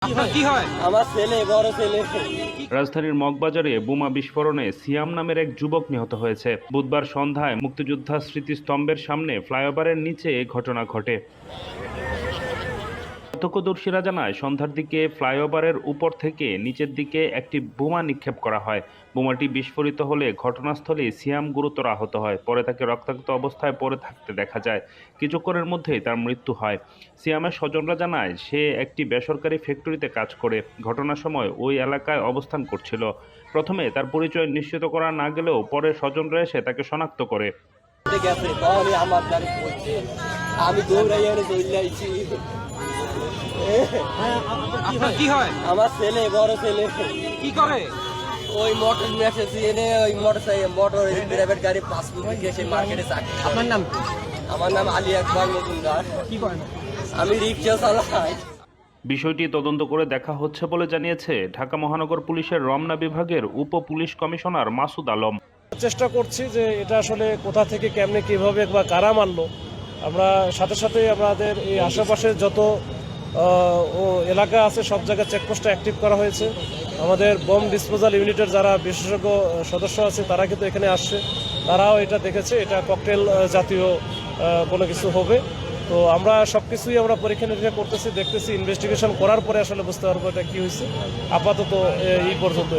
কি হয়? আমার ছেলে, বড় ছেলে। রাজধানীর মগবাজারে বোমা বিস্ফোরণে সিয়াম নামের এক যুবক নিহত হয়েছে। বুধবার সন্ধ্যায় মুক্তিযোদ্ধা স্মৃতিস্তম্ভের সামনে ফ্লাইওভারের নিচে এ ঘটনা ঘটে। প্রত্যক্ষদর্শীরা জানায়, সন্ধ্যার দিকে ফ্লাইওভারের উপর থেকে নিচের দিকে একটি বোমা নিক্ষেপ করা হয়। বোমাটি বিস্ফোরিত হলে ঘটনাস্থলেই সিয়াম গুরুতর আহত হয়। পরে তাকে রক্তাক্ত অবস্থায় পড়ে থাকতে দেখা যায়। কিছুক্ষণের মধ্যেই তার মৃত্যু হয়। সিয়ামের স্বজনরা জানায়, সে একটি বেসরকারি ফ্যাক্টরিতে কাজ করে ঘটনার সময় ওই এলাকায় অবস্থান করছিল। প্রথমে তার পরিচয় নিশ্চিত করা না গেলেও পরে স্বজনরা এসে তাকে শনাক্ত করে। গেছে তখনই আমার গাড়ি পড়ছে, আমি দৌড়াইয়া চলে আইছি। আপনার কি হয়? আমার ছেলে, বড় ছেলে। কি করে? ওই মোটর মেসেজ এনে ওই মোটর প্রাইভেট গাড়ি পাসপোর্ট গেছে মার্কেটে চাকরি। আপনার নাম কি? আমার নাম আলী আকবর মজুমদার। কি করেন? আমি রিক্সা চালাই। বিষয়টি তদন্ত করে দেখা হচ্ছে বলে জানিয়েছে ঢাকা মহানগর পুলিশের রমনা বিভাগের উপ পুলিশ কমিশনার মাসুদ আলম। চেষ্টা করছি যে এটা আসলে কোথা থেকে কেমনে কিভাবে বা কারা মারলো। আমরা সাথে সাথে আমাদের এই আশেপাশের যত এলাকা আছে সব জায়গায় চেকপোস্টটা অ্যাক্টিভ করা হয়েছে। আমাদের বম ডিসপোজাল ইউনিটের যারা বিশেষজ্ঞ সদস্য আছে তারা কিন্তু এখানে আসছে, তারাও এটা দেখেছে এটা ককটেল জাতীয় কোনো কিছু হবে। তো আমরা সব কিছুই আমরা পরীক্ষা নিরীক্ষা করতেছি, দেখতেছি, ইনভেস্টিগেশন করার পরে আসলে বুঝতে পারবো এটা কী হয়েছে। আপাতত এই পর্যন্ত।